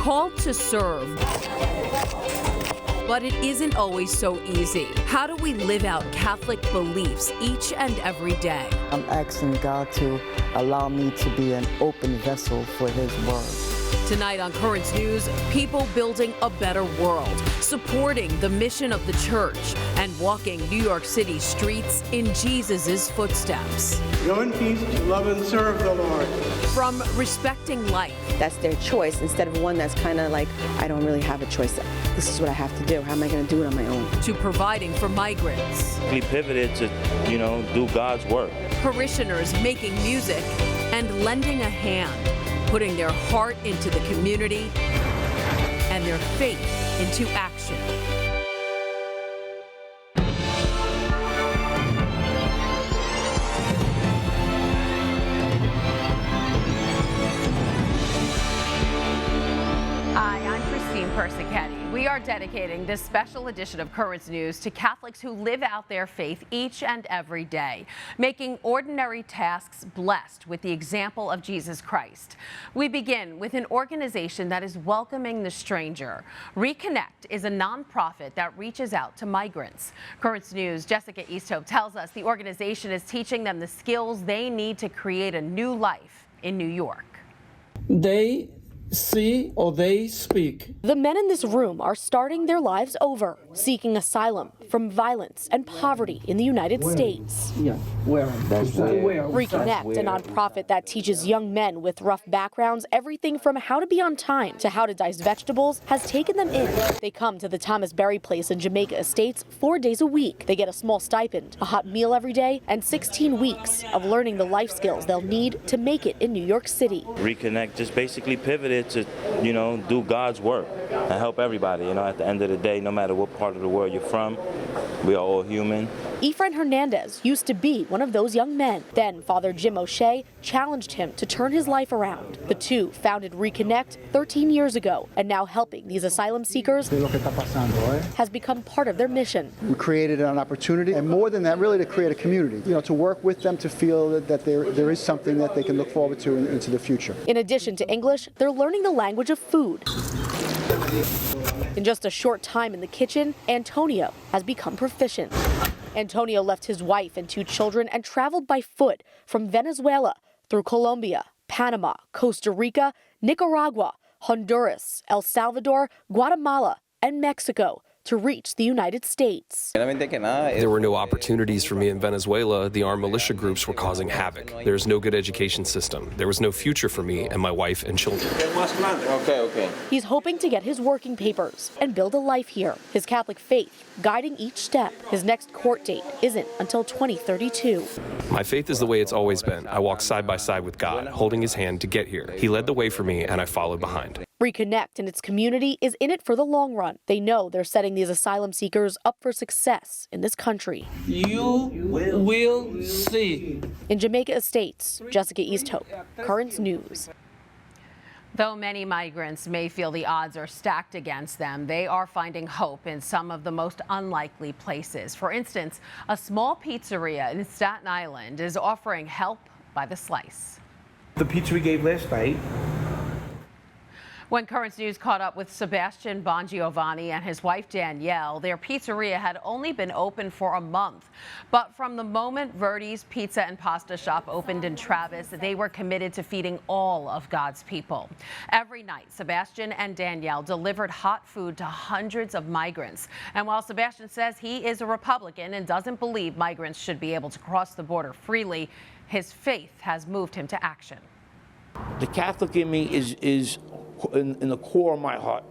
called to serve. But it isn't always so easy. How do we live out Catholic beliefs each and every day? I'm asking God to allow me to be an open vessel for His word. Tonight on Currents News, people building a better world, supporting the mission of the church, and walking New York City streets in Jesus' footsteps. Go in peace to love and serve the Lord. From respecting life. That's their choice instead of one that's kind of like, I don't really have a choice. This is what I have to do. How am I going to do it on my own? To providing for migrants. We pivoted to, do God's work. Parishioners making music and lending a hand, putting their heart into the community and their faith into action. We are dedicating this special edition of Currents News to Catholics who live out their faith each and every day, making ordinary tasks blessed with the example of Jesus Christ. We begin with an organization that is welcoming the stranger. Reconnect is a nonprofit that reaches out to migrants. Currents News' Jessica Easthope tells us the organization is teaching them the skills they need to create a new life in New York. They see or they speak. The men in this room are starting their lives over, seeking asylum from violence and poverty in the United States. Yeah, where? Reconnect, a nonprofit that teaches young men with rough backgrounds everything from how to be on time to how to dice vegetables, has taken them in. They come to the Thomas Berry Place in Jamaica Estates 4 days a week. They get a small stipend, a hot meal every day, and 16 weeks of learning the life skills they'll need to make it in New York City. Reconnect just basically pivoted to, do God's work and help everybody. At the end of the day, no matter what part of the world you're from, we are all human. Efrain Hernandez used to be one of those young men. Then Father Jim O'Shea challenged him to turn his life around. The two founded Reconnect 13 years ago, and now helping these asylum seekers has become part of their mission. We created an opportunity, and more than that, really to create a community, to work with them to feel that there is something that they can look forward to into the future. In addition to English, they're learning the language of food. In just a short time in the kitchen, Antonio has become proficient. Antonio left his wife and 2 children and traveled by foot from Venezuela through Colombia, Panama, Costa Rica, Nicaragua, Honduras, El Salvador, Guatemala, and Mexico to reach the United States. There were no opportunities for me in Venezuela. The armed militia groups were causing havoc. There's no good education system. There was no future for me and my wife and children. Okay. He's hoping to get his working papers and build a life here. His Catholic faith guiding each step. His next court date isn't until 2032. My faith is the way it's always been. I walked side by side with God, holding his hand to get here. He led the way for me and I followed behind. Reconnect and its community is in it for the long run. They know they're setting these asylum seekers up for success in this country. You will see. In Jamaica Estates, Jessica Easthope, Currents News. Though many migrants may feel the odds are stacked against them, they are finding hope in some of the most unlikely places. For instance, a small pizzeria in Staten Island is offering help by the slice. The pizza we gave last night. When Currents News caught up with Sebastian Bongiovanni and his wife Danielle, their pizzeria had only been open for a month. But from the moment Verdi's Pizza and Pasta Shop opened in Travis, they were committed to feeding all of God's people. Every night, Sebastian and Danielle delivered hot food to hundreds of migrants. And while Sebastian says he is a Republican and doesn't believe migrants should be able to cross the border freely, his faith has moved him to action. The Catholic in me is in the core of my heart,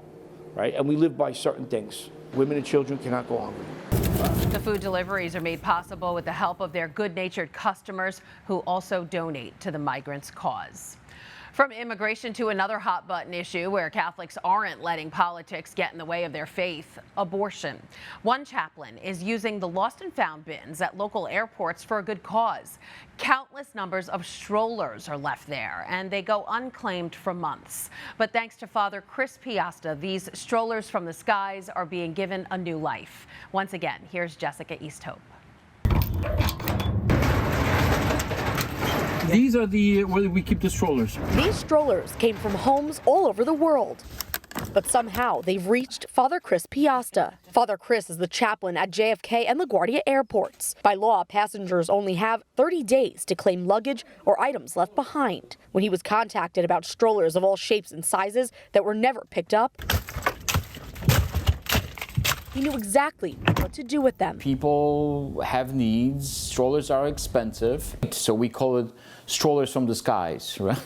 right? And we live by certain things. Women and children cannot go hungry. The food deliveries are made possible with the help of their good-natured customers who also donate to the migrants' cause. From immigration to another hot-button issue where Catholics aren't letting politics get in the way of their faith, abortion. One chaplain is using the lost and found bins at local airports for a good cause. Countless numbers of strollers are left there, and they go unclaimed for months. But thanks to Father Chris Piasta, these strollers from the skies are being given a new life. Once again, here's Jessica Easthope. These are where we keep the strollers. These strollers came from homes all over the world. But somehow they've reached Father Chris Piasta. Father Chris is the chaplain at JFK and LaGuardia airports. By law, passengers only have 30 days to claim luggage or items left behind. When he was contacted about strollers of all shapes and sizes that were never picked up, he knew exactly what to do with them. People have needs. Strollers are expensive, so we call it strollers from the skies, right?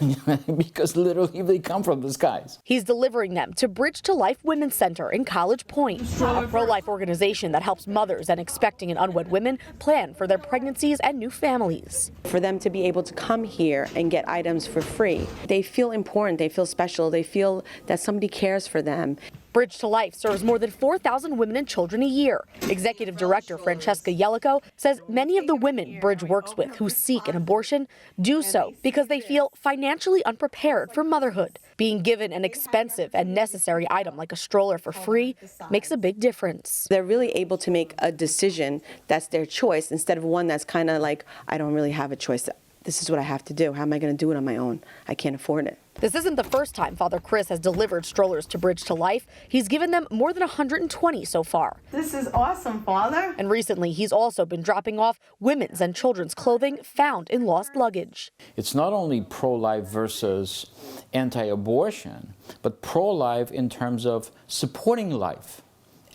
Because literally they come from the skies. He's delivering them to Bridge to Life Women's Center in College Point, a pro-life organization that helps mothers and expecting and unwed women plan for their pregnancies and new families. For them to be able to come here and get items for free, they feel important, they feel special, they feel that somebody cares for them. Bridge to Life serves more than 4,000 women and children a year. Executive Director Francesca Yelico says many of the women Bridge works with who seek an abortion do so because they feel financially unprepared for motherhood. Being given an expensive and necessary item like a stroller for free makes a big difference. They're really able to make a decision that's their choice instead of one that's kind of like, I don't really have a choice. This is what I have to do. How am I going to do it on my own? I can't afford it. This isn't the first time Father Chris has delivered strollers to Bridge to Life. He's given them more than 120 so far. This is awesome, Father. And recently, he's also been dropping off women's and children's clothing found in lost luggage. It's not only pro-life versus anti-abortion, but pro-life in terms of supporting life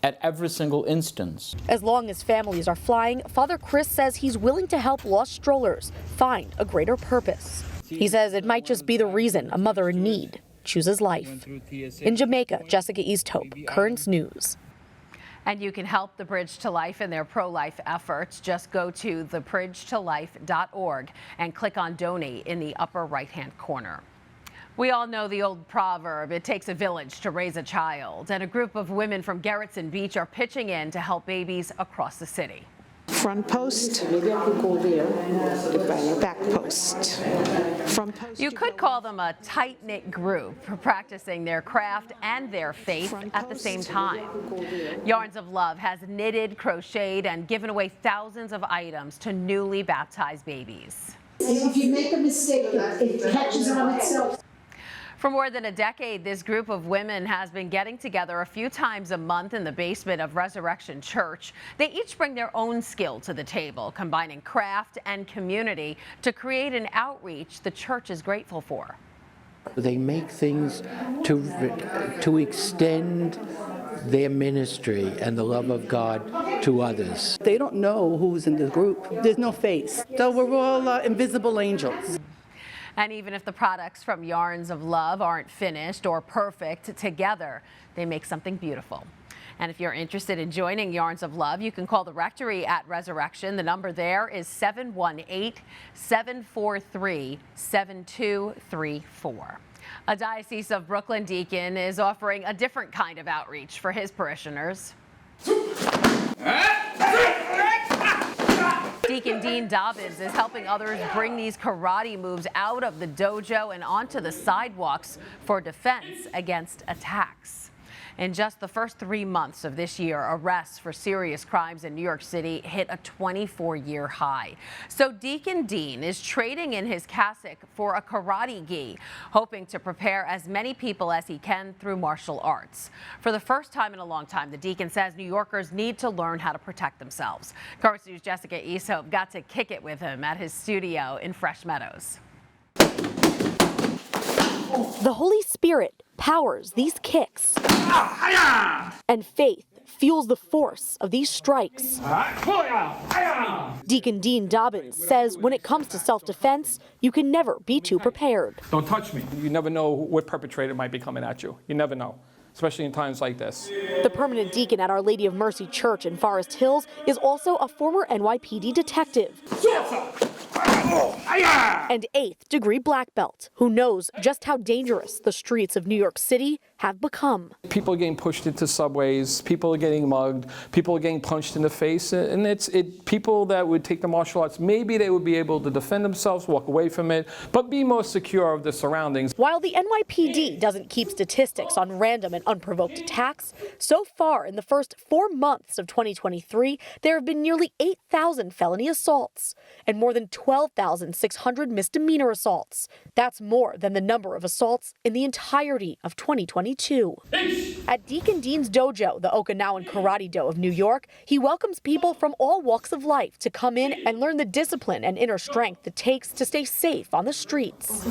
at every single instance. As long as families are flying, Father Chris says he's willing to help lost strollers find a greater purpose. He says it might just be the reason a mother in need chooses life. In Jamaica, Jessica Easthope, Currents News. And you can help the Bridge to Life in their pro-life efforts. Just go to thebridgetolife.org and click on Donate in the upper right-hand corner. We all know the old proverb, it takes a village to raise a child. And a group of women from Gerritsen Beach are pitching in to help babies across the city. Front post, back post. Front post. You could call them a tight-knit group, practicing their craft and their faith at the same time. Yarns of Love has knitted, crocheted, and given away thousands of items to newly baptized babies. If you make a mistake, it catches on itself. For more than a decade, this group of women has been getting together a few times a month in the basement of Resurrection Church. They each bring their own skill to the table, combining craft and community to create an outreach the church is grateful for. They make things to extend their ministry and the love of God to others. They don't know who's in the group. There's no face. So we're all invisible angels. And even if the products from Yarns of Love aren't finished or perfect, together they make something beautiful. And if you're interested in joining Yarns of Love, you can call the rectory at Resurrection. The number there is 718-743-7234. A Diocese of Brooklyn deacon is offering a different kind of outreach for his parishioners. Deacon Dean Dobbins is helping others bring these karate moves out of the dojo and onto the sidewalks for defense against attacks. In just the first 3 months of this year, arrests for serious crimes in New York City hit a 24-year high. So Deacon Dean is trading in his cassock for a karate gi, hoping to prepare as many people as he can through martial arts. For the first time in a long time, the deacon says New Yorkers need to learn how to protect themselves. Currents News' Jessica Easthope got to kick it with him at his studio in Fresh Meadows. The Holy Spirit powers these kicks, and faith fuels the force of these strikes. Deacon Dean Dobbins says when it comes to self-defense, you can never be too prepared. Don't touch me. You never know what perpetrator might be coming at you. You never know, especially in times like this. The permanent deacon at Our Lady of Mercy Church in Forest Hills is also a former NYPD detective and 8th degree black belt who knows just how dangerous the streets of New York City have become. People are getting pushed into subways, people are getting mugged, people are getting punched in the face, and people that would take the martial arts, maybe they would be able to defend themselves, walk away from it, but be more secure of the surroundings. While the NYPD doesn't keep statistics on random and unprovoked attacks, so far in the first 4 months of 2023, there have been nearly 8,000 felony assaults and more than 12,600 misdemeanor assaults. That's more than the number of assaults in the entirety of 2022. 2022. At Deacon Dean's Dojo, the Okinawan Karate Do of New York, he welcomes people from all walks of life to come in and learn the discipline and inner strength it takes to stay safe on the streets.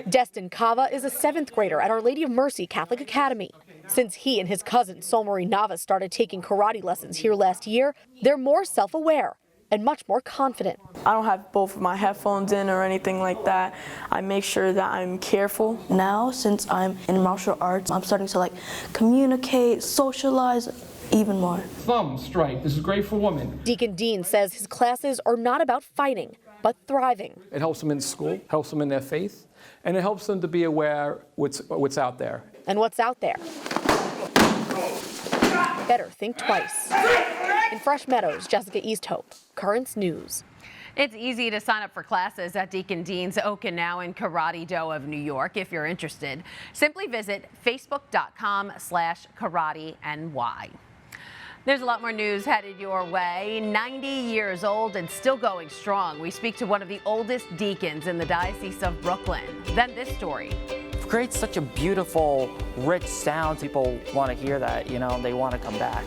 Destin Kava is a 7th grader at Our Lady of Mercy Catholic Academy. Since he and his cousin Solmari Nava started taking karate lessons here last year, they're more self-aware and much more confident. I don't have both of my headphones in or anything like that. I make sure that I'm careful. Now, since I'm in martial arts, I'm starting to communicate, socialize even more. Thumb strike. This is great for women. Deacon Dean says his classes are not about fighting, but thriving. It helps them in school, helps them in their faith, and it helps them to be aware what's out there. And what's out there? Better think twice. In Fresh Meadows, Jessica Easthope, Currents News. It's easy to sign up for classes at Deacon Dean's Okinawan Karate Do of New York if you're interested. Simply visit facebook.com/karateny. There's a lot more news headed your way. 90 years old and still going strong. We speak to one of the oldest deacons in the Diocese of Brooklyn. Then this story. It creates such a beautiful, rich sound. People want to hear that, they want to come back.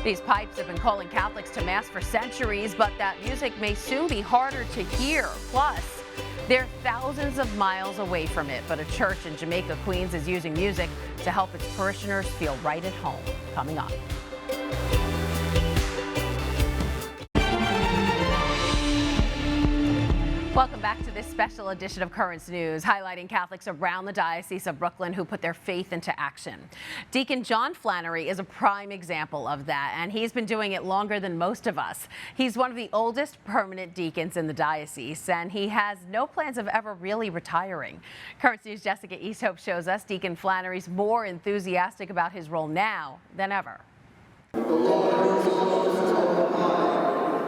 These pipes have been calling Catholics to Mass for centuries, but that music may soon be harder to hear. Plus, they're thousands of miles away from it, but a church in Jamaica, Queens is using music to help its parishioners feel right at home. Coming up. Welcome back to this special edition of Currents News, highlighting Catholics around the Diocese of Brooklyn who put their faith into action. Deacon John Flannery is a prime example of that, and he's been doing it longer than most of us. He's one of the oldest permanent deacons in the diocese, and he has no plans of ever really retiring. Currents News' Jessica Easthope shows us Deacon Flannery's more enthusiastic about his role now than ever.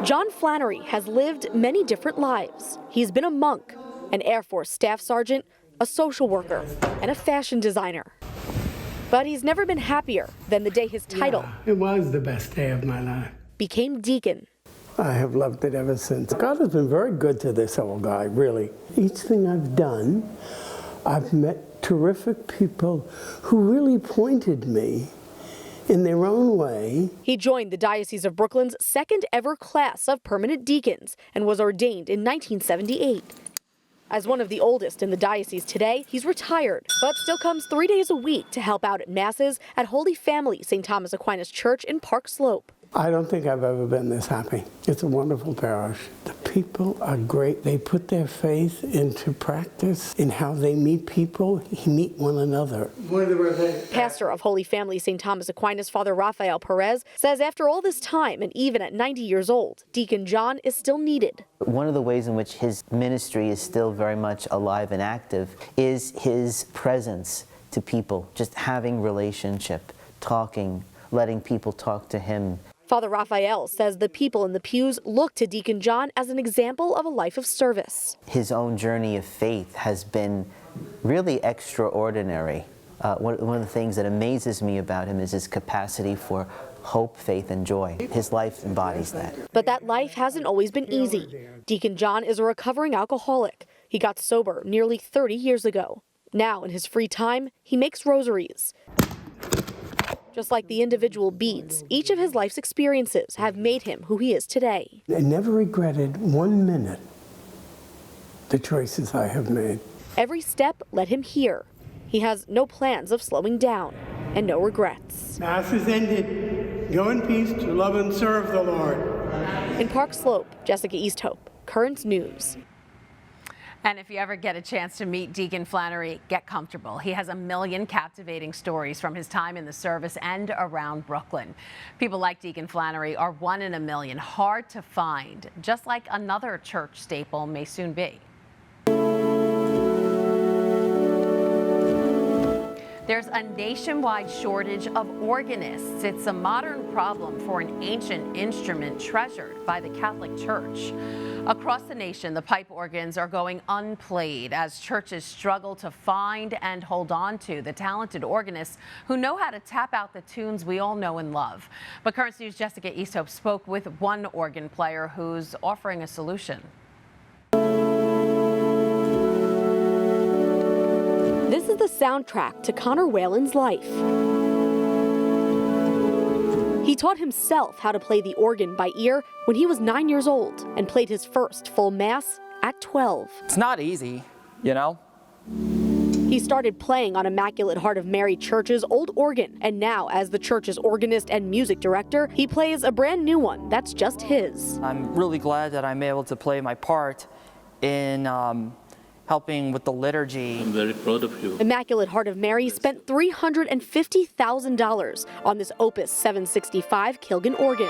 John Flannery has lived many different lives. He's been a monk, an Air Force staff sergeant, a social worker, and a fashion designer. But he's never been happier than the day his title It was the best day of my life. became deacon. I have loved it ever since. God has been very good to this old guy, really. Each thing I've done, I've met terrific people who really pointed me in their own way. He joined the Diocese of Brooklyn's second ever class of permanent deacons and was ordained in 1978. As one of the oldest in the diocese today, he's retired, but still comes 3 days a week to help out at masses at Holy Family St. Thomas Aquinas Church in Park Slope. I don't think I've ever been this happy. It's a wonderful parish. The people are great. They put their faith into practice in how they meet people, meet one another. Pastor of Holy Family St. Thomas Aquinas, Father Rafael Perez, says after all this time, and even at 90 years old, Deacon John is still needed. One of the ways in which his ministry is still very much alive and active is his presence to people, just having relationship, talking, letting people talk to him. Father Raphael says the people in the pews look to Deacon John as an example of a life of service. His own journey of faith has been really extraordinary. One of the things that amazes me about him is his capacity for hope, faith, and joy. His life embodies that. But that life hasn't always been easy. Deacon John is a recovering alcoholic. He got sober nearly 30 years ago. Now, in his free time, he makes rosaries. Just like the individual beads, each of his life's experiences have made him who he is today. I never regretted 1 minute the choices I have made. Every step led him here. He has no plans of slowing down and no regrets. Mass is ended. Go in peace to love and serve the Lord. In Park Slope, Jessica Easthope, Currents News. And if you ever get a chance to meet Deacon Flannery, get comfortable. He has a million captivating stories from his time in the service and around Brooklyn. People like Deacon Flannery are 1 in a million, hard to find, just like another church staple may soon be. There's a nationwide shortage of organists. It's a modern problem for an ancient instrument treasured by the Catholic Church. Across the nation, the pipe organs are going unplayed as churches struggle to find and hold on to the talented organists who know how to tap out the tunes we all know and love. But Currents News' Jessica Easthope spoke with one organ player who's offering a solution. This This is the soundtrack to Connor Whalen's life. He taught himself how to play the organ by ear when he was 9 years old and played his first full mass at 12. It's not easy, you know? He started playing on Immaculate Heart of Mary Church's old organ, and now as the church's organist and music director, he plays a brand new one that's just his. I'm really glad that I'm able to play my part in helping with the liturgy. I'm very proud of you. Immaculate Heart of Mary spent $350,000 on this Opus 765 Kilgan organ.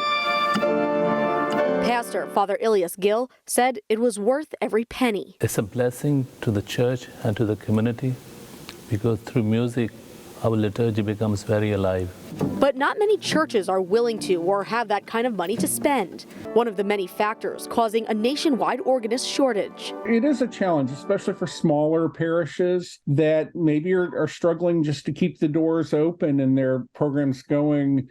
Pastor Father Ilias Gill said it was worth every penny. It's a blessing to the church and to the community because through music, our liturgy becomes very alive. But not many churches are willing to or have that kind of money to spend. One of the many factors causing a nationwide organist shortage. It is a challenge, especially for smaller parishes that maybe are struggling just to keep the doors open and their programs going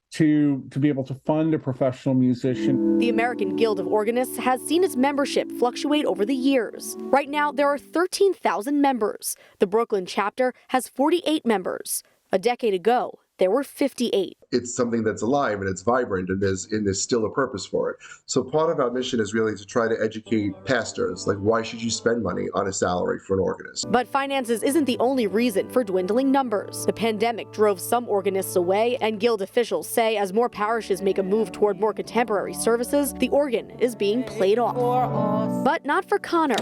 to be able to fund a professional musician. The American Guild of Organists has seen its membership fluctuate over the years. Right now, there are 13,000 members. The Brooklyn chapter has 48 members. A decade ago, there were 58. It's something that's alive and it's vibrant and there's still a purpose for it. So part of our mission is really to try to educate pastors, like why should you spend money on a salary for an organist? But finances isn't the only reason for dwindling numbers. The pandemic drove some organists away, and Guild officials say as more parishes make a move toward more contemporary services, the organ is being played off. But not for Connor.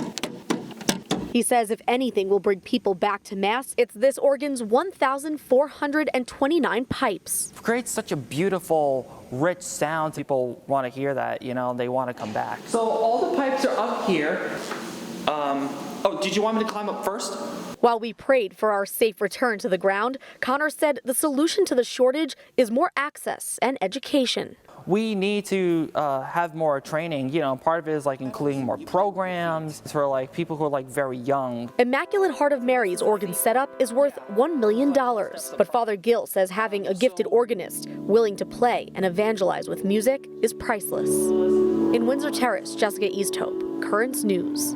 He says if anything will bring people back to Mass, it's this organ's 1,429 pipes. It creates such a beautiful, rich sound. People want to hear that, you know, they want to come back. So all the pipes are up here. Oh, did you want me to climb up first? While we prayed for our safe return to the ground, Connor said the solution to the shortage is more access and education. We need to have more training. You know, part of it is like including more programs for like people who are like very young. Immaculate Heart of Mary's organ setup is worth $1 million. But Father Gill says having a gifted organist willing to play and evangelize with music is priceless. In Windsor Terrace, Jessica Easthope, Currents News.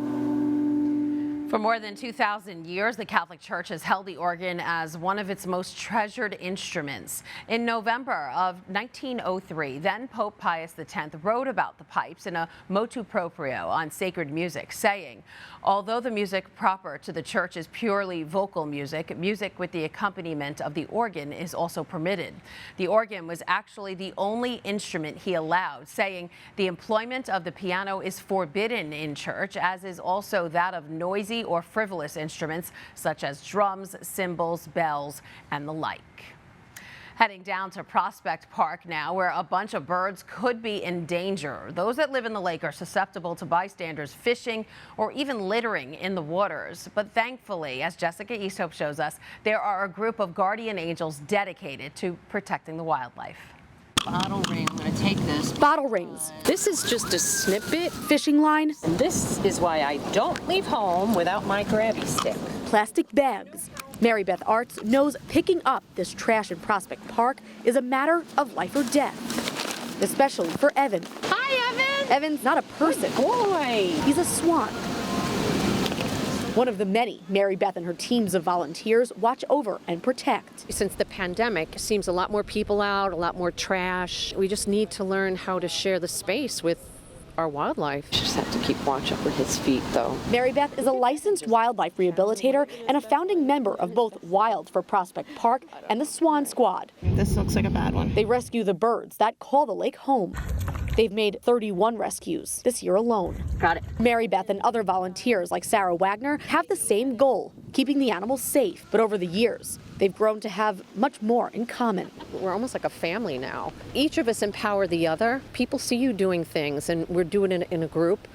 For more than 2,000 years, the Catholic Church has held the organ as one of its most treasured instruments. In November of 1903, then Pope Pius X wrote about the pipes in a motu proprio on sacred music, saying, although the music proper to the church is purely vocal music, music with the accompaniment of the organ is also permitted. The organ was actually the only instrument he allowed, saying the employment of the piano is forbidden in church, as is also that of noisy or frivolous instruments such as drums, cymbals, bells, and the like. Heading down to Prospect Park now, where a bunch of birds could be in danger. Those that live in the lake are susceptible to bystanders fishing or even littering in the waters. But thankfully, as Jessica Easthope shows us, there are a group of guardian angels dedicated to protecting the wildlife. Bottle ring. I'm going to take this. Bottle rings. This is just a snippet. Fishing line. And this is why I don't leave home without my grabby stick. Plastic bags. Mary Beth Arts knows picking up this trash in Prospect Park is a matter of life or death, especially for Evan. Hi, Evan. Evan's not a person. Good boy. He's a swan. One of the many Mary Beth and her teams of volunteers watch over and protect. Since the pandemic, it seems a lot more people out, a lot more trash. We just need to learn how to share the space with our wildlife. Just have to keep watch over his feet, though. Mary Beth is a licensed wildlife rehabilitator and a founding member of both Wild for Prospect Park and the Swan Squad. This looks like a bad one. They rescue the birds that call the lake home. They've made 31 rescues this year alone. Got it. Mary Beth and other volunteers like Sarah Wagner have the same goal, keeping the animals safe. But over the years, they've grown to have much more in common. We're almost like a family now. Each of us empower the other. People see you doing things, and we're doing it in a group,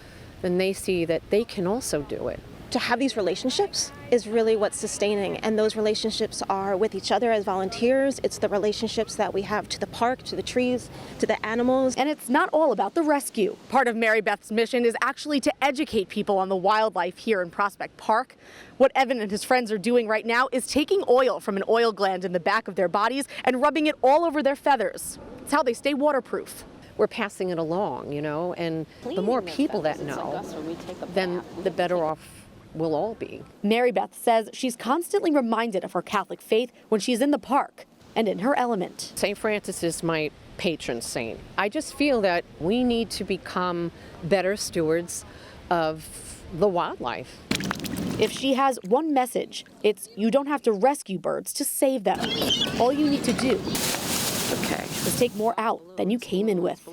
and they see that they can also do it. To have these relationships is really what's sustaining, and those relationships are with each other as volunteers. It's the relationships that we have to the park, to the trees, to the animals. And it's not all about the rescue. Part of Mary Beth's mission is actually to educate people on the wildlife here in Prospect Park. What Evan and his friends are doing right now is taking oil from an oil gland in the back of their bodies and rubbing it all over their feathers. It's how they stay waterproof. We're passing it along, you know, and the more people that know, then the better off we'll all be. Mary Beth says she's constantly reminded of her Catholic faith when she's in the park and in her element. St. Francis is my patron saint. I just feel that we need to become better stewards of the wildlife. If she has one message, it's you don't have to rescue birds to save them. All you need to do is take more out than you came in with.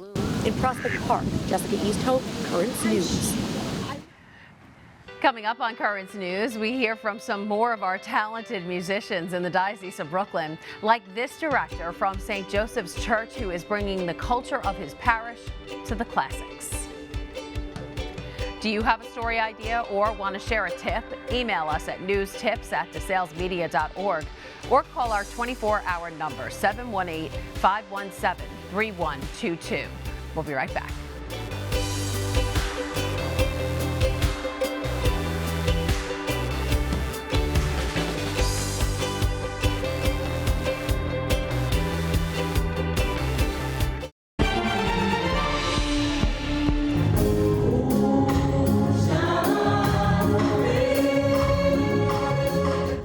In Prospect Park, Jessica Easthope, Currents News. Coming up on Currents News, we hear from some more of our talented musicians in the Diocese of Brooklyn, like this director from St. Joseph's Church who is bringing the culture of his parish to the classics. Do you have a story idea or want to share a tip? Email us at newstips@desalesmedia.org or call our 24-hour number 718-517-3122. We'll be right back.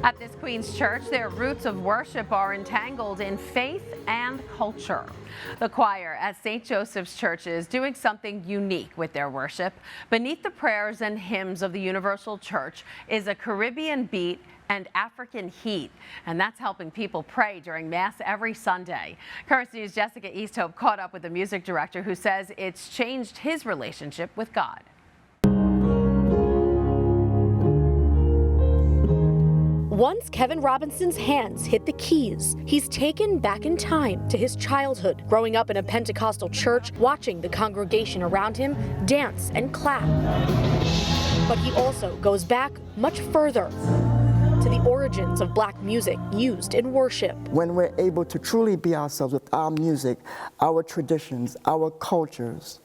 At this Queen's Church, their roots of worship are entangled in faith and culture. The choir at St. Joseph's Church is doing something unique with their worship. Beneath the prayers and hymns of the Universal Church is a Caribbean beat and African heat, and that's helping people pray during Mass every Sunday. Currents News' Jessica Easthope caught up with the music director who says it's changed his relationship with God. Once Kevin Robinson's hands hit the keys, he's taken back in time to his childhood, growing up in a Pentecostal church, watching the congregation around him dance and clap. But he also goes back much further to the origins of black music used in worship. When we're able to truly be ourselves with our music, our traditions, our cultures,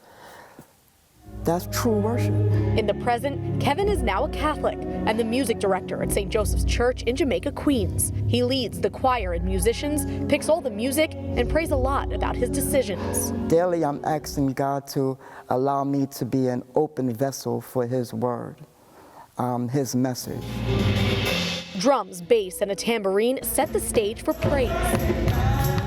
that's true worship. In the present, Kevin is now a Catholic and the music director at St. Joseph's Church in Jamaica, Queens. He leads the choir and musicians, picks all the music, and prays a lot about his decisions. Daily, I'm asking God to allow me to be an open vessel for His word, His message. Drums, bass, and a tambourine set the stage for praise,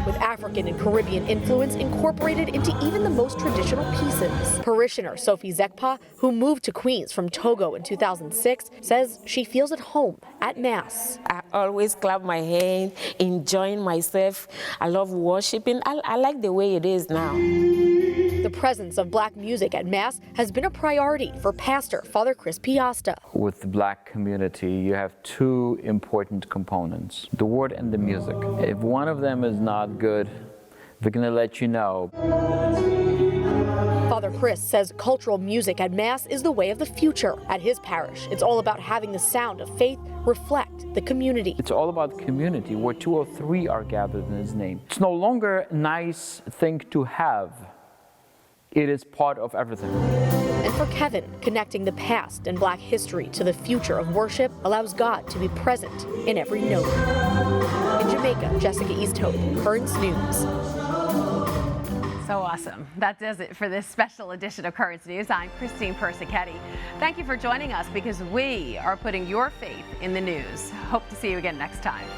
with African and Caribbean influence incorporated into even the most traditional pieces. Parishioner Sophie Zekpa, who moved to Queens from Togo in 2006, says she feels at home at Mass. I always clap my hands, enjoying myself. I love worshiping. I like the way it is now. The presence of black music at Mass has been a priority for Pastor Father Chris Piasta. With the black community, you have two important components, the word and the music. If one of them is not good, we're going to let you know. Father Chris says cultural music at Mass is the way of the future. At his parish, it's all about having the sound of faith reflect the community. It's all about community, where 2 or 3 are gathered in His name. It's no longer a nice thing to have. It is part of everything. And for Kevin, connecting the past and black history to the future of worship allows God to be present in every note. In Jamaica, Jessica Easthope, Currents News. So awesome. That does it for this special edition of Currents News. I'm Christine Persichetti. Thank you for joining us because we are putting your faith in the news. Hope to see you again next time.